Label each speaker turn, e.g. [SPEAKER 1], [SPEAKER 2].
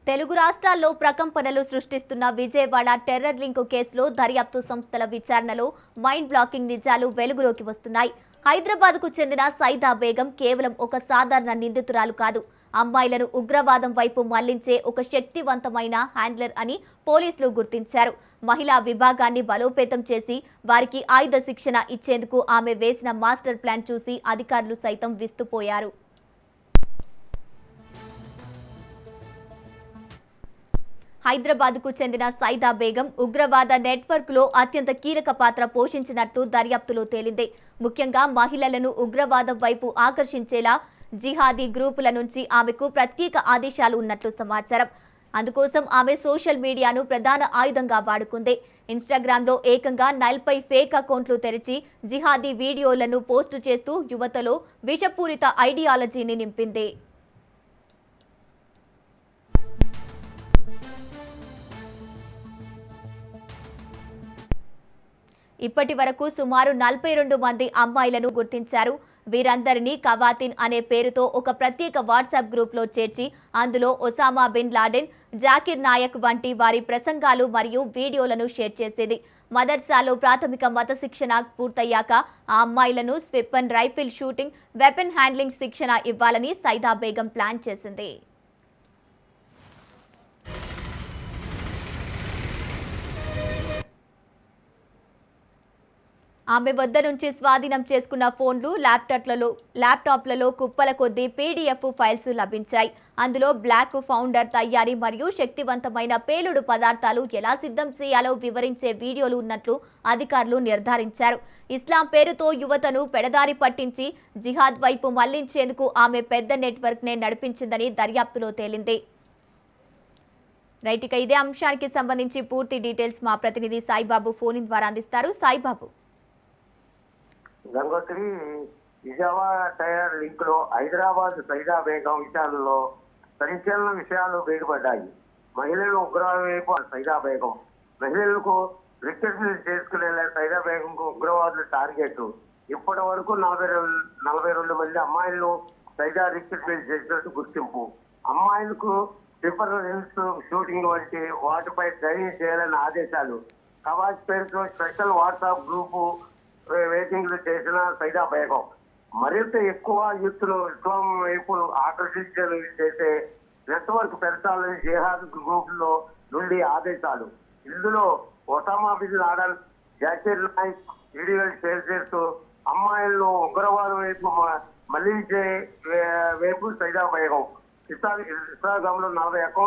[SPEAKER 1] తెలుగు రాష్ట్రాల్లో ప్రకంపనలు సృష్టిస్తున్న Vijayawada terror link కేసులో దర్యాప్తు సంస్థల విచారణలో మైండ్ బ్లాకింగ్ నిజాలు వెలుగులోకి వస్తున్నాయి. హైదరాబాద్కు చెందిన సైదా బేగం కేవలం ఒక సాధారణ నిందితురాలు కాదు. అమ్మాయిలను ఉగ్రవాదం వైపు మళ్లించే ఒక శక్తివంతమైన హ్యాండ్లర్ అని పోలీసులు గుర్తించారు. మహిళా విభాగాన్ని బలోపేతం చేసి వారికి ఆయుధ శిక్షణ ఇచ్చేందుకు ఆమె వేసిన మాస్టర్ ప్లాన్ చూసి అధికారులు సైతం విస్తుపోయారు. హైదరాబాద్కు చెందిన సైదా బేగం ఉగ్రవాద నెట్వర్క్లో అత్యంత కీలక పాత్ర పోషించినట్టు దర్యాప్తులో తేలింది. ముఖ్యంగా మహిళలను ఉగ్రవాదం వైపు ఆకర్షించేలా జిహాదీ గ్రూపుల నుంచి ఆమెకు ప్రత్యేక ఆదేశాలు ఉన్నట్లు సమాచారం. అందుకోసం ఆమె సోషల్ మీడియాను ప్రధాన ఆయుధంగా వాడుకుంది. ఇన్స్టాగ్రామ్లో ఏకంగా 40 ఫేక్ అకౌంట్లు తెరిచి జిహాదీ వీడియోలను పోస్టు చేస్తూ యువతలో విషపూరిత ఐడియాలజీని నింపింది. ఇప్పటి వరకు సుమారు 42 మంది అమ్మాయిలను గుర్తించారు. వీరందరినీ కవాతిన్ అనే పేరుతో ఒక ప్రత్యేక వాట్సాప్ గ్రూప్లో చేర్చి అందులో Osama bin Laden, Zakir Naik వంటి వారి ప్రసంగాలు మరియు వీడియోలను షేర్ చేసేది. మదర్సాలో ప్రాథమిక మత శిక్షణ పూర్తయ్యాక ఆ అమ్మాయిలను weapon rifle shooting, weapon handling శిక్షణ ఇవ్వాలని సైదా బేగం ప్లాన్ చేసింది. ఆమె వద్ద నుంచి స్వాధీనం చేసుకున్న ఫోన్లు, ల్యాప్టాప్లలో కుప్పల కొద్దీ పీడీఎఫ్ ఫైల్స్ లభించాయి. అందులో బ్లాక్ పౌడర్ తయారీ మరియు శక్తివంతమైన పేలుడు పదార్థాలు ఎలా సిద్ధం చేయాలో వివరించే వీడియోలు ఉన్నట్లు అధికారులు నిర్ధారించారు. ఇస్లాం పేరుతో యువతను పెడదారి పట్టించి జిహాద్ వైపు మళ్లించేందుకు ఆమె పెద్ద నెట్వర్క్నే నడిపించిందని దర్యాప్తులో తేలింది. రైట్, ఇక ఇదే అంశానికి సంబంధించి పూర్తి డీటెయిల్స్ మా ప్రతినిధి సాయిబాబు ఫోన్ ద్వారా అందిస్తారు. సాయిబాబు.
[SPEAKER 2] గంగోత్రి, విజయవాడ టైర్ లింక్ లో హైదరాబాద్ సైదా బేగం విషయాలలో సంచలన విషయాలు బయటపడ్డాయి. మహిళలు ఉగ్రవాదం వైపు సైదా బేగం, మహిళలకు రిక్రూట్మెంట్ చేసుకునే సైదా బేగం కు ఉగ్రవాదుల టార్గెట్. ఇప్పటి వరకు 42 మంది అమ్మాయిలను సైదా రిక్రూట్మెంట్ చేసినట్టు గుర్తింపు. అమ్మాయిలకు పేపర్ రీల్స్, షూటింగ్ వంటి వాటిపై ట్రైనింగ్ చేయాలని ఆదేశాలు. కవాజ్ పేరుతో స్పెషల్ వాట్సాప్ గ్రూపు వెయిటింగ్ చేసిన సైదా బేగం మరింత ఎక్కువ యూత్ను ఇస్లాం వైపు చేసే నెట్వర్క్ పెంచాలని జిహాద్ గ్రూపుల్లో నుండి ఆదేశాలు. ఇందులో Osama bin Laden, Zakir Naik వీడియోలు షేర్ చేస్తూ అమ్మాయిలను ఉగ్రవాదం వైపు మళ్లించే వైపు సైదా బేగం. ఇన్స్టాగ్రామ్ లో 40 అకౌంట్